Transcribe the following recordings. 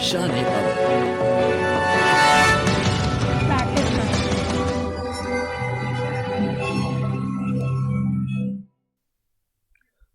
शान-ए-अब।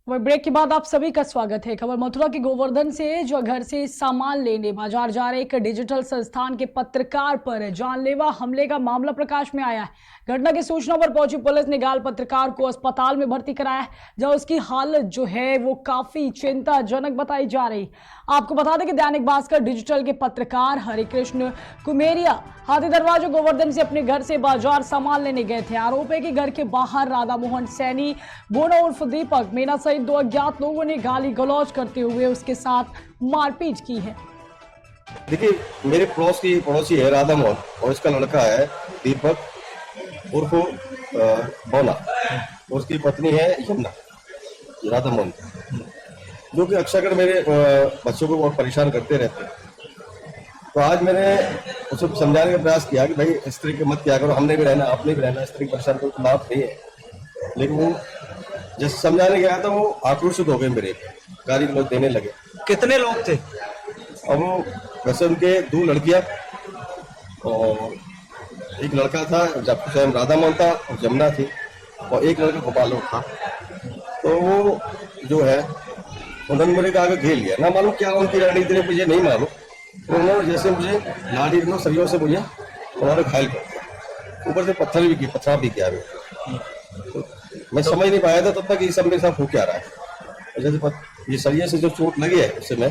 वही ब्रेक के बाद आप सभी का स्वागत है। खबर मथुरा के गोवर्धन से, जो घर से सामान लेने बाजार जा रहे एक डिजिटल संस्थान के पत्रकार पर जानलेवा हमले का मामला प्रकाश में आया है। घटना की सूचना पर पहुंची पुलिस ने घायल पत्रकार को अस्पताल में भर्ती कराया है, जहां उसकी हालत जो है वो काफी चिंताजनक बताई जा रही। आपको बता दें कि दैनिक भास्कर डिजिटल के पत्रकार हरिकृष्ण कुमेरिया हाथी दरवाजा गोवर्धन से अपने घर से बाजार सामान लेने गए थे। आरोप है कि घर के बाहर राधा मोहन सैनी, बोना उर्फ दीपक, मीना सहित 2 अज्ञात लोगों ने गाली गलौज करते हुए उसके साथ मारपीट की है। देखिए, मेरे पड़ोसी है राधा मोहन और इसका लड़का है दीपक उर्फ बोना और उसकी पत्नी है यमुना, राधा मोहन, जो कि अक्सर मेरे बच्चों को बहुत परेशान करते रहते हैं। तो आज मैंने उसको समझाने का प्रयास किया कि भाई इस तरह के मत किया करो, हमने भी रहना, आपने भी रहना, इस तरह परेशान करो तो लाभ नहीं है। लेकिन वो जैसे समझाने गया था वो आक्रोशित हो गए, मेरे गाली गलौज देने लगे। कितने लोग थे? अब वो वैसे उनके 2 लड़कियां और एक लड़का था, जब स्वयं राधा मोहन था और जमुना थी, और एक लड़का गोपालो था। तो वो जो है उन्होंने मेरे को आगे घेर लिया, ना मालूम क्या उनकी रणनीति ने, मुझे नहीं मालूम। तो उन्होंने जैसे मुझे लाठी डंडों सरियों से मुझे उन्होंने घायल कर दिया, ऊपर से पत्थर भी किया। तो मैं समझ नहीं पाया था तब तक ये सब मेरे साथ हो क्या रहा है। जैसे ये सरिये से जो चोट लगी है उससे मैं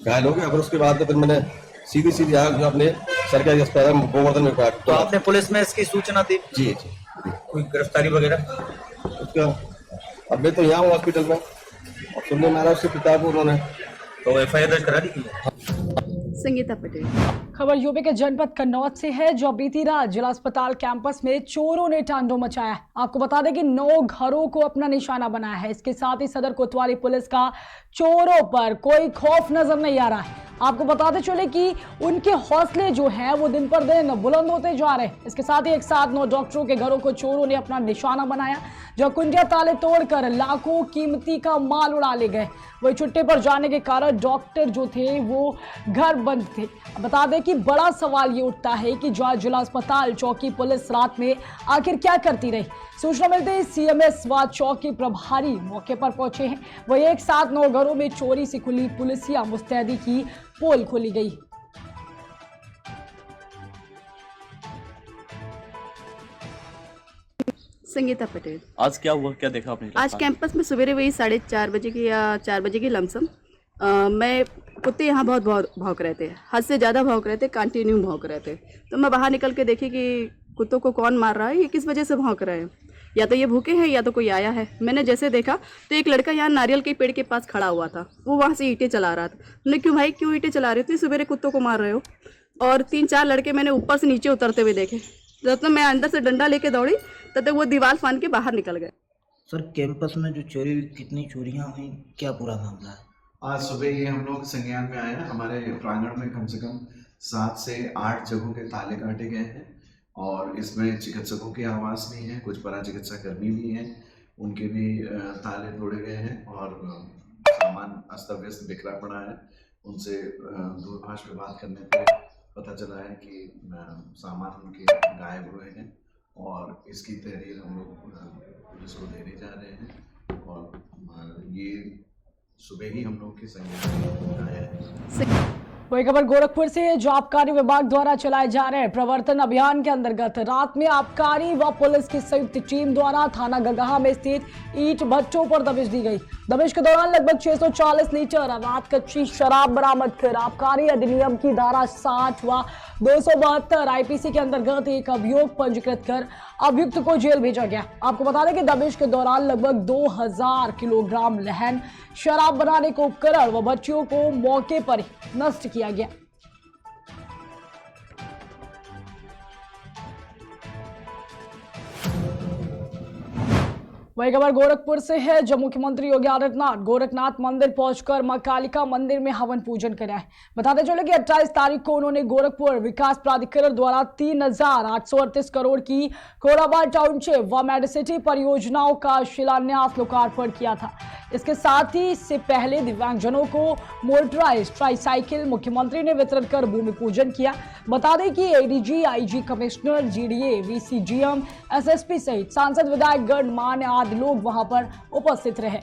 घायल हो गया। और उसके बाद फिर मैंने सीधी आग जो अपने सरकारी अस्पताल गोवर्धन में पड़ा। तो आपने पुलिस में इसकी सूचना दी? जी। कोई गिरफ्तारी वगैरह? उसका अब मैं तो यहाँ हूँ हॉस्पिटल में, और सुनने में आ रहा उसके पिता को उन्होंने तो एफआईआर दर्ज करा दी। संगीता पटेल। खबर यूपी के जनपद कन्नौज से है, जो बीती रात जिला अस्पताल कैंपस में चोरों ने तांडव मचाया है। आपको बता दें कि 9 घरों को अपना निशाना बनाया है। इसके साथ ही सदर कोतवाली पुलिस का चोरों पर कोई खौफ नजर नहीं आ रहा है। आपको बताते चले कि उनके हौसले जो हैं वो दिन पर दिन बुलंद होते जा रहे हैं। इसके साथ ही एक साथ 9 डॉक्टरों के घरों को चोरों ने अपना निशाना बनाया, जो कुंडिया ताले तोड़कर लाखों कीमती का माल उड़ा ले गए। वही छुट्टी पर जाने के कारण डॉक्टर जो थे वो घर बंद थे। बता दें कि बड़ा सवाल ये उठता है कि जिला अस्पताल चौकी पुलिस रात में आखिर क्या करती रही। सूचना मिलते ही सीएमएस व चौकी प्रभारी मौके पर पहुंचे हैं। वही एक साथ 9 घरों में चोरी से खुली पुलिसिया मुस्तैदी की पोल खोली गई। संगीता पटेल। आज क्या हुआ, क्या देखा आपने? आज कैंपस में सवेरे वही 4:30 बजे की या 4 बजे की लमसम मैं कुत्ते यहाँ बहुत भौंक रहे थे, हद से ज़्यादा भौंक रहे थे, कंटिन्यू भौंक रहे थे। तो मैं बाहर निकल के देखी कि कुत्तों को कौन मार रहा है, ये किस वजह से भौंक रहे हैं, या तो ये भूखे हैं या तो कोई आया है। मैंने जैसे देखा तो एक लड़का यहाँ नारियल के पेड़ के पास खड़ा हुआ था, वो वहाँ से ईंटें चला रहा था। मैंने क्यों भाई, क्यों ईंटें चला रहे हो? सवेरे कुत्तों को मार रहे हो। और 3-4 लड़के मैंने ऊपर से नीचे उतरते हुए देखे। जब तक मैं अंदर से डंडा लेके दौड़ी तब तक वो दीवार फान के बाहर निकल गए। सर, कैंपस में जो चोरी, कितनी चोरियां हुई, क्या पूरा मामला है? आज सुबह ही हम लोग संज्ञान में आए हैं। हमारे प्रांगण में कम से कम 7 से 8 जगहों के ताले काटे गए हैं, और इसमें चिकित्सकों के आवास भी हैं, कुछ परा चिकित्सा कर्मी भी हैं, उनके भी ताले तोड़े गए हैं, और सामान अस्त व्यस्त बिखरा पड़ा है। उनसे दूरभाष पे बात करने पे पता चला है कि सामान उनके गायब हुए हैं, और इसकी तहरीर हम लोग पुलिस को देने जा रहे हैं। और ये सुबह ही हम लोग के संज्ञान में आया है। वही खबर गोरखपुर से, जो आबकारी विभाग द्वारा चलाए जा रहे प्रवर्तन अभियान के अंतर्गत रात में आबकारी व पुलिस की संयुक्त टीम द्वारा थाना गगहा में स्थित ईंट भट्टों पर दबिश दी गई। दबिश के दौरान लगभग 640 लीटर अवैध कच्ची शराब बरामद कर आबकारी अधिनियम की धारा 60 व 272 आईपीसी के अंतर्गत एक अभियोग पंजीकृत कर अभियुक्त को जेल भेजा गया। आपको बता दें कि दबिश के दौरान लगभग 2000 किलोग्राम लहन शराब बनाने के उपकरण व भट्टियों को मौके पर ही नष्ट किया गया। वही खबर गोरखपुर से है, जब मुख्यमंत्री योगी आदित्यनाथ गोरखनाथ मंदिर पहुंचकर मां कालिका मंदिर में हवन पूजन कराए। बताते चले कि 28 तारीख को उन्होंने गोरखपुर विकास प्राधिकरण द्वारा 3,838 करोड़ की कोराबाग टाउनशिप व मेडिसिटी परियोजनाओं का शिलान्यास लोकार्पण किया था। इसके साथ ही इससे पहले दिव्यांगजनों को मोटराइज्ड ट्राईसाइकिल मुख्यमंत्री ने वितरण कर भूमि पूजन किया। बता दें कि ADG, IG, commissioner, GDA, VC GM, SSP सहित सांसद, विधायक, गणमान्य आदि लोग वहां पर उपस्थित रहे।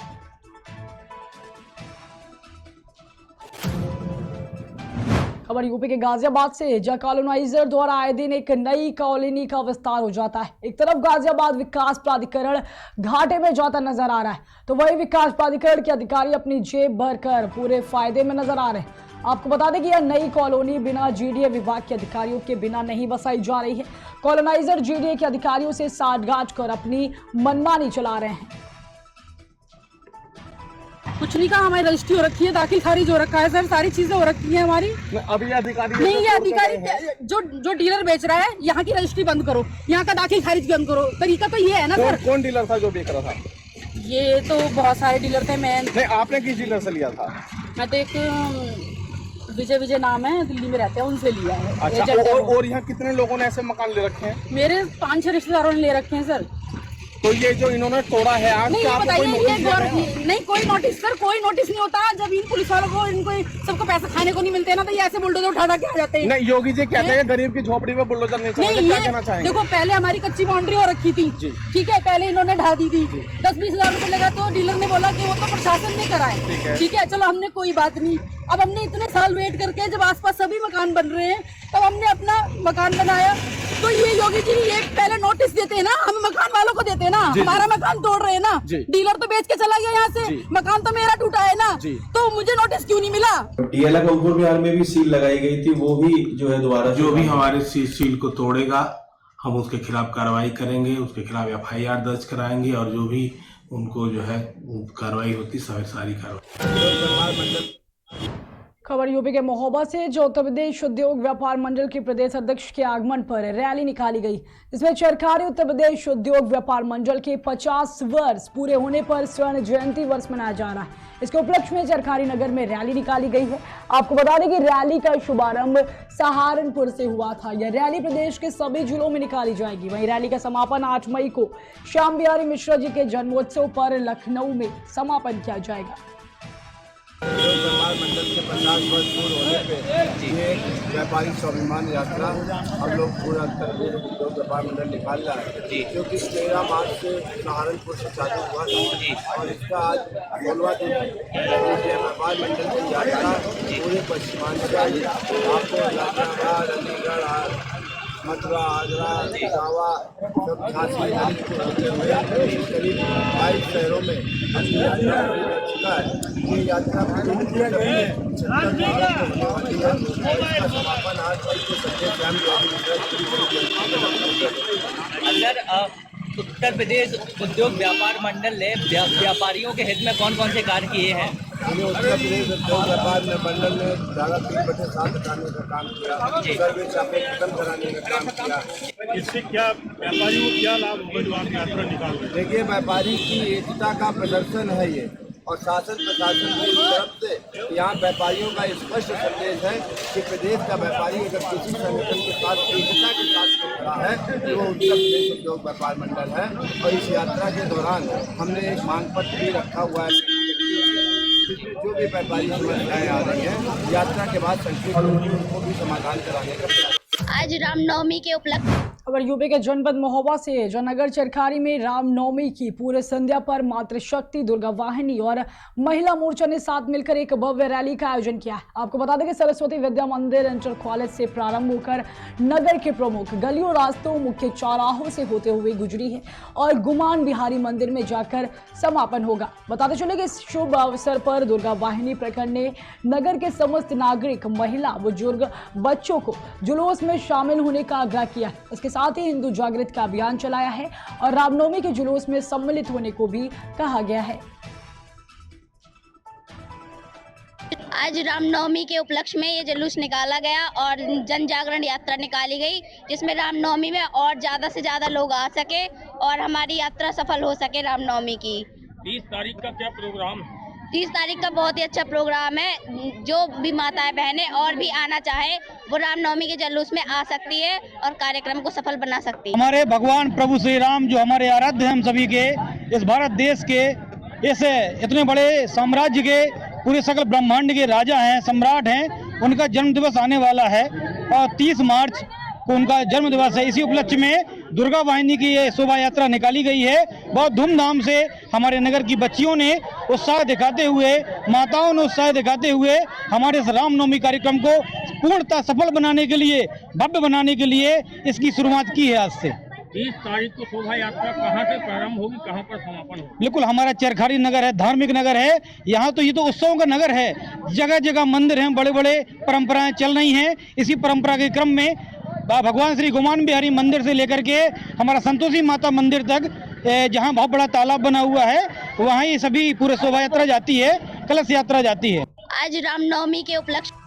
खबर यूपी के गाजियाबाद से, जहां कॉलोनाइजर द्वारा आए दिन एक नई कॉलोनी का विस्तार हो जाता है। एक तरफ गाजियाबाद विकास प्राधिकरण घाटे में जाता नजर आ रहा है, तो वही विकास प्राधिकरण के अधिकारी अपनी जेब भरकर पूरे फायदे में नजर आ रहे हैं। आपको बता दें कि यह नई कॉलोनी बिना जीडीए विभाग के अधिकारियों के बिना नहीं बसाई जा रही है। कॉलोनाइजर जीडीए के अधिकारियों से साठगांठ कर अपनी मनमानी चला रहे हैं। कुछ नहीं कहा, हमारी रजिस्ट्री हो रखी है, दाखिल खारिज हो रखा है सर, सारी चीजें हो रखी है हमारी। अभी अधिकारी नहीं, ये अधिकारी जो डीलर बेच रहा है, यहाँ की रजिस्ट्री बंद करो, यहाँ का दाखिल खारिज बंद करो। तरीका तो ये है ना सर। कौन डीलर था जो बेच रहा था? ये तो बहुत सारे डीलर थे। मैं आपने किस डीलर से लिया था? मैं तो एक विजय नाम है, दिल्ली में रहते हैं, उनसे लिया है। अच्छा, और यहाँ कितने लोगों ने ऐसे मकान ले रखे हैं? मेरे 5-6 रिश्तेदारों ने ले रखे हैं सर। तो ये जो इन्होंने तोड़ा है आज, नहीं, क्या बताइए, कोई नहीं कोई नोटिस सर, कोई नोटिस नहीं होता। जब इन पुलिस वालों को, इनको सबको पैसा खाने को नहीं मिलते ना, तो ये ऐसे बुलडोजर उठा के आ जाते हैं। नहीं, योगी जी कहते हैं गरीब की झोपड़ी में बुलडोजर नहीं चलाते, क्या कहना चाहेंगे? देखो, पहले हमारी कच्ची बाउंड्री हो रखी थी, ठीक है, पहले इन्होंने ढा दी थी। 10-20 हजार रुपए लगा, तो डीलर ने बोला कि वो तो प्रशासन ने कराए, ठीक है, चलो हमने कोई बात नहीं। अब हमने इतने साल वेट करके, जब आसपास सभी मकान बन रहे हैं, तब हमने अपना मकान बनाया। तो ये योगी जी ये पहले नोटिस देते हैं ना, हम मकान वालों को देते हैं ना, हमारा मकान तोड़ रहे हैं ना, डीलर तो बेच के चला गया यहाँ से, मकान तो मेरा टूटा है ना, तो मुझे नोटिस क्यों नहीं मिला? डीएलएफ अंकुर बिहार में भी सील लगाई गई थी, वो भी जो है दोबारा, जो भी हमारे सील को तोड़ेगा हम उसके खिलाफ कार्रवाई करेंगे, उसके खिलाफ एफआईआर दर्ज कराएंगे, और जो भी उनको जो है कार्रवाई होती सारी कार्रवाई। खबर यूपी के महोबा से, जो उत्तर प्रदेश उद्योग व्यापार मंडल के प्रदेश अध्यक्ष के आगमन पर रैली निकाली गई। इसमें चरखारी उत्तर प्रदेश उद्योग व्यापार मंडल के 50 वर्ष पूरे होने पर स्वर्ण जयंती वर्ष मनाया जा रहा है। इसके उपलक्ष्य में चरखारी नगर में रैली निकाली गई है। आपको बता दें कि रैली का शुभारंभ सहारनपुर से हुआ था। यह रैली प्रदेश के सभी जिलों में निकाली जाएगी। वहीं रैली का समापन 8 मई को श्याम बिहारी मिश्रा जी के जन्मोत्सव पर लखनऊ में समापन किया जाएगा। व्यापार मंडल के 50 वर्ष पूर्ण होने पे ये व्यापारी स्वाभिमान यात्रा हम लोग पूरा उत्तर प्रदेश उद्योग व्यापार मंडल निकाल रहा है, क्योंकि 13 मार्च से सहारनपुर से चालू हुआ था और इसका आज 16वां दिन है। व्यापार मंडल की यात्रा पूरे पश्चिमांचल, आपको इलाहाबाद, अलीगढ़, मथुरा, आगरा, इटावा, सब झांसी को होते हुए करीब 22 शहरों में अपनी यात्रा कर चुका है। ये यात्रा होने वाली है। इसका समापन आज श्याम अगर उत्तर प्रदेश उद्योग व्यापार मंडल ने व्यापारियों के हित में कौन कौन से कार्य किए हैं? उत्तर प्रदेश उद्योग व्यापार मंडल ने धारा 3/7 हटाने का काम किया, सर्वे चापे खत्म कराने का काम किया। इससे क्या व्यापारियों को क्या लाभ होगा जो आप यात्रा निकाल रहे हैं? देखिए, व्यापारी की एकता का प्रदर्शन है ये, और शासन प्रशासन की तरफ से यहाँ व्यापारियों का स्पष्ट संदेश है कि प्रदेश का व्यापारी अगर किसी संगठन के साथ एकता के साथ खड़ा है तो वो उत्तर प्रदेश उद्योग व्यापार मंडल है। और इस यात्रा के दौरान हमने एक मांग पत्र भी रखा हुआ है, जो भी व्यापारी समस्याएं आ रही हैं, यात्रा के बाद संक्षिप्त उनको भी समाधान कराने का प्रयास। आज रामनवमी के उपलक्ष्य खबर यूपी के जनपद महोबा से, जो नगर चरखारी में रामनवमी की पूरे संध्या पर मातृशक्ति, दुर्गा वाहिनी और महिला मोर्चा ने साथ मिलकर एक भव्य रैली का आयोजन किया है। आपको बता दें कि सरस्वती विद्या मंदिर इंटर कॉलेज से प्रारंभ होकर नगर के प्रमुख गलियों, रास्तों, मुख्य चौराहों से होते हुए गुजरी है और गुमान बिहारी मंदिर में जाकर समापन होगा। बताते चले कि इस शुभ अवसर पर दुर्गा वाहिनी प्रखंड ने नगर के समस्त नागरिक, महिला, बुजुर्ग, बच्चों को जुलूस में शामिल होने का आग्रह किया। इसके साथ ही हिंदू जागृति का अभियान चलाया है और रामनवमी के जुलूस में सम्मिलित होने को भी कहा गया है। आज रामनवमी के उपलक्ष्य में ये जुलूस निकाला गया और जन जागरण यात्रा निकाली गई, जिसमें रामनवमी में और ज़्यादा से ज़्यादा लोग आ सके और हमारी यात्रा सफल हो सके रामनवमी की। 30 तारीख का क्या प्रोग्राम है? 30 तारीख का बहुत ही अच्छा प्रोग्राम है। जो भी माताएं बहनें और भी आना चाहे वो रामनवमी के जुलूस में आ सकती है और कार्यक्रम को सफल बना सकती है। हमारे भगवान प्रभु श्री राम जो हमारे आराध्य हैं हम सभी के, इस भारत देश के इस इतने बड़े साम्राज्य के पूरे सकल ब्रह्मांड के राजा हैं, सम्राट हैं, उनका जन्म दिवस आने वाला है और 30 मार्च को उनका जन्म दिवस है। इसी उपलक्ष्य में दुर्गा वाहिनी की ये शोभा यात्रा निकाली गई है। बहुत धूमधाम से हमारे नगर की बच्चियों ने उत्साह दिखाते हुए, माताओं ने उत्साह दिखाते हुए हमारे इस रामनवमी कार्यक्रम को पूर्णतः सफल बनाने के लिए, भव्य बनाने के लिए इसकी शुरुआत की है आज से। 30 तारीख को शोभा यात्रा कहाँ से प्रारंभ होगी, कहाँ पर समापन होगी? बिल्कुल, हमारा चरखारी नगर है, धार्मिक नगर है। यहाँ तो ये तो उत्सवों का नगर है, जगह जगह मंदिर हैं, बड़े बड़े परंपराएं चल रही हैं। इसी परंपरा के क्रम में भगवान श्री गुमान बिहारी मंदिर से लेकर के हमारा संतोषी माता मंदिर तक, जहाँ बहुत बड़ा तालाब बना हुआ है, वहाँ ये सभी पूरे शोभा यात्रा जाती है, कलश यात्रा जाती है। आज रामनवमी के उपलक्ष्य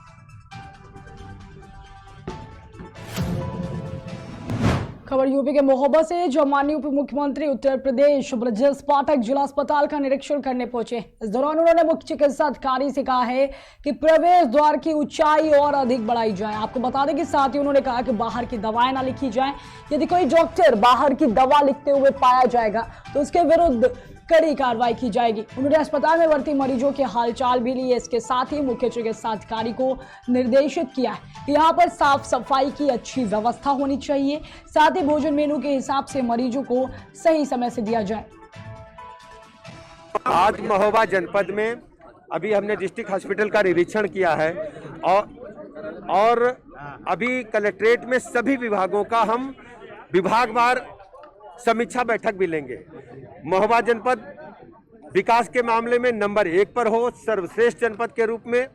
खबर यूपी के महोबा से, जो माननीय उप मुख्यमंत्री उत्तर प्रदेश ब्रजेश पाठक जिला अस्पताल का निरीक्षण करने पहुंचे। इस दौरान उन्होंने मुख्य चिकित्सा अधिकारी से कहा है कि प्रवेश द्वार की ऊंचाई और अधिक बढ़ाई जाए। आपको बता दें कि साथ ही उन्होंने कहा कि बाहर की दवाएं ना लिखी जाएं। यदि कोई डॉक्टर बाहर की दवा लिखते हुए पाया जाएगा तो उसके विरुद्ध कड़ी कार्रवाई की जाएगी। उन्होंने अस्पताल में भर्ती मरीजों के हालचाल भी लिए। इसके साथ ही मुख्य चिकित्सा अधिकारी को निर्देशित किया है कि यहाँ पर साफ सफाई की अच्छी व्यवस्था होनी चाहिए, साथ ही भोजन मेनू के हिसाब से मरीजों को सही समय से दिया जाए। आज महोबा जनपद में अभी हमने डिस्ट्रिक्ट हॉस्पिटल का निरीक्षण किया है और अभी कलेक्ट्रेट में सभी विभागों का हम विभागवार समीक्षा बैठक भी लेंगे। महोबा जनपद विकास के मामले में नंबर 1 पर हो, सर्वश्रेष्ठ जनपद के रूप में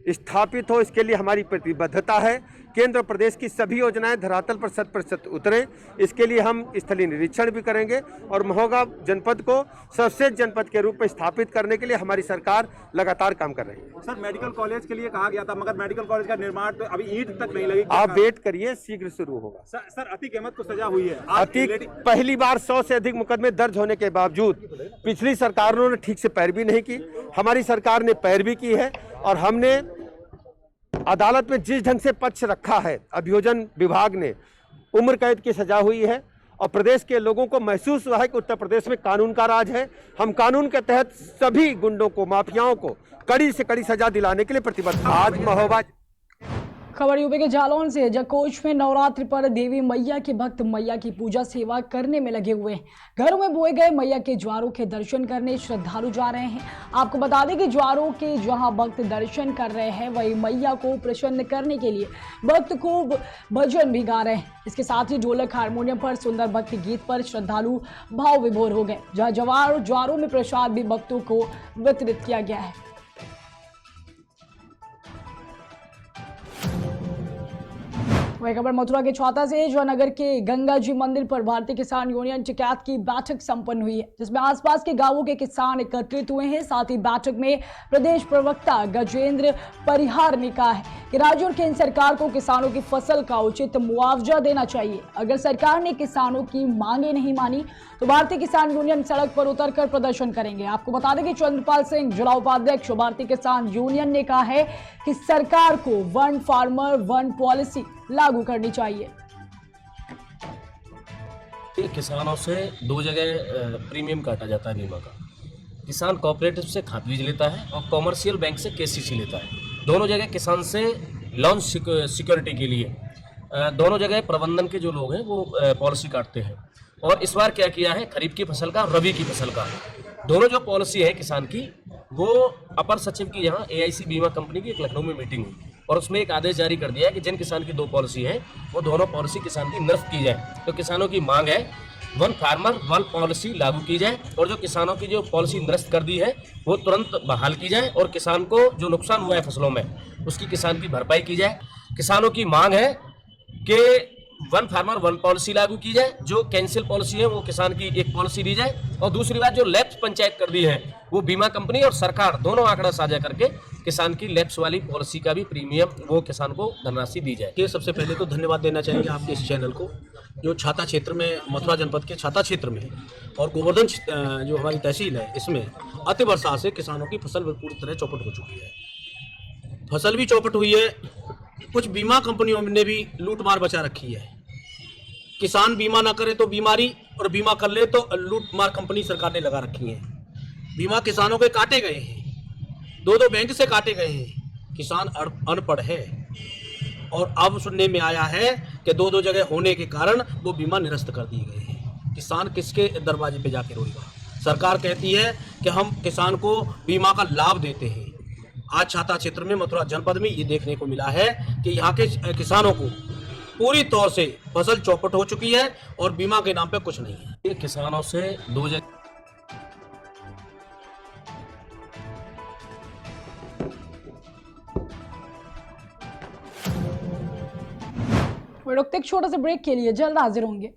स्थापित हो, इसके लिए हमारी प्रतिबद्धता है। केंद्र प्रदेश की सभी योजनाएं धरातल पर 100% उतरें, इसके लिए हम स्थलीय निरीक्षण भी करेंगे और महोबा जनपद को सर्वश्रेष्ठ जनपद के रूप में स्थापित करने के लिए हमारी सरकार लगातार काम कर रही है। सर, मेडिकल कॉलेज के लिए कहा गया था, मगर मेडिकल कॉलेज का निर्माण तो अभी ईंट तक नहीं लगी। आप वेट करिए, शीघ्र शुरू होगा। सर, अतीक अहमद को सजा हुई है। अतीक पहली बार 100 से अधिक मुकदमे दर्ज होने के बावजूद पिछली सरकारों ने ठीक से पैरवी नहीं की, हमारी सरकार ने पैरवी की है और हमने अदालत में जिस ढंग से पक्ष रखा है, अभियोजन विभाग ने उम्र कैद की सजा हुई है और प्रदेश के लोगों को महसूस हुआ है कि उत्तर प्रदेश में कानून का राज है। हम कानून के तहत सभी गुंडों को, माफियाओं को कड़ी से कड़ी सजा दिलाने के लिए प्रतिबद्ध। आज महोबा खबर यूपी के जालौन से, जकोच में नवरात्रि पर देवी मैया के भक्त मैया की पूजा सेवा करने में लगे हुए हैं। घरों में बोए गए मैया के ज्वारों के दर्शन करने श्रद्धालु जा रहे हैं। आपको बता दें कि ज्वारों के जहां भक्त दर्शन कर रहे हैं, वही मैया को प्रसन्न करने के लिए भक्त खूब भजन भी गा रहे हैं। इसके साथ ही ढोलक हारमोनियम पर सुंदर भक्ति गीत पर श्रद्धालु भाव विभोर हो गए। जहां ज्वारों में प्रसाद भी भक्तों को वितरित किया गया है। वही खबर मथुरा के छौता से, जो नगर के गंगा जी मंदिर पर भारतीय किसान यूनियन टिकैत की बैठक संपन्न हुई है, जिसमें आसपास के गांवों के किसान एकत्रित हुए हैं। साथ ही बैठक में प्रदेश प्रवक्ता गजेंद्र परिहार ने कहा है कि राज्य और केंद्र सरकार को किसानों की फसल का उचित मुआवजा देना चाहिए। अगर सरकार ने किसानों की मांगे नहीं मानी तो भारतीय किसान यूनियन सड़क पर उतरकर प्रदर्शन करेंगे। आपको बता दें कि चंद्रपाल सिंह, जिला उपाध्यक्ष भारतीय किसान यूनियन, ने कहा है कि सरकार को वन फार्मर वन पॉलिसी लागू करनी चाहिए। किसानों से 2 जगह प्रीमियम काटा जाता है बीमा का। किसान कोऑपरेटिव से खाद बीज लेता है और कॉमर्शियल बैंक से केसीसी लेता है। दोनों जगह किसान से लोन सिक्योरिटी के लिए दोनों जगह प्रबंधन के जो लोग हैं वो पॉलिसी काटते हैं। और इस बार क्या किया है, खरीफ की फसल का और रबी की फसल का दोनों जो पॉलिसी है किसान की, वो अपर सचिव की यहाँ AIC बीमा कंपनी की एक लखनऊ में मीटिंग हुई और उसमें एक आदेश जारी कर दिया है कि जिन किसान की 2 पॉलिसी है वो दोनों पॉलिसी किसान की निरस्त की जाए। तो किसानों की मांग है वन फार्मर वन पॉलिसी लागू की जाए और जो किसानों की जो पॉलिसी निरस्त कर दी है वो तुरंत बहाल की जाए और किसान को जो नुकसान हुआ है फसलों में उसकी किसान की भरपाई की जाए। किसानों की मांग है कि वन फार्मर वन पॉलिसी लागू की जाए, जो कैंसिल पॉलिसी है वो किसान की एक पॉलिसी दी जाए और दूसरी बात जो लैप्स पंचायत कर दी है वो बीमा कंपनी और सरकार दोनों आंकड़ा साझा करके किसान की लैप्स वाली पॉलिसी का भी प्रीमियम वो किसान को धनराशि दी जाए। ये सबसे पहले तो धन्यवाद देना चाहेंगे आपके इस चैनल को, जो छाता क्षेत्र में, मथुरा जनपद के छाता क्षेत्र में और गोवर्धन जो हमारी तहसील है, इसमें अति वर्षा से किसानों की फसल पूरी तरह चौपट हो चुकी है। फसल भी चौपट हुई है, कुछ बीमा कंपनियों ने भी लूट मार बचा रखी है। किसान बीमा ना करे तो बीमारी, और बीमा कर ले तो लूट मार कंपनी सरकार ने लगा रखी है। बीमा किसानों के काटे गए हैं, 2-2 बैंक से काटे गए हैं। किसान अनपढ़ है और अब सुनने में आया है कि 2-2 जगह होने के कारण वो बीमा निरस्त कर दिए गए हैं। किसान किसके दरवाजे पे जाके रोएगा? सरकार कहती है कि हम किसान को बीमा का लाभ देते हैं। आज छाता क्षेत्र में, मथुरा जनपद में ये देखने को मिला है कि यहाँ के किसानों को पूरी तौर से फसल चौपट हो चुकी है और बीमा के नाम पे कुछ नहीं है। ये किसानों से 2 जगह रुकते एक छोटे से ब्रेक के लिए, जल्द हाजिर होंगे।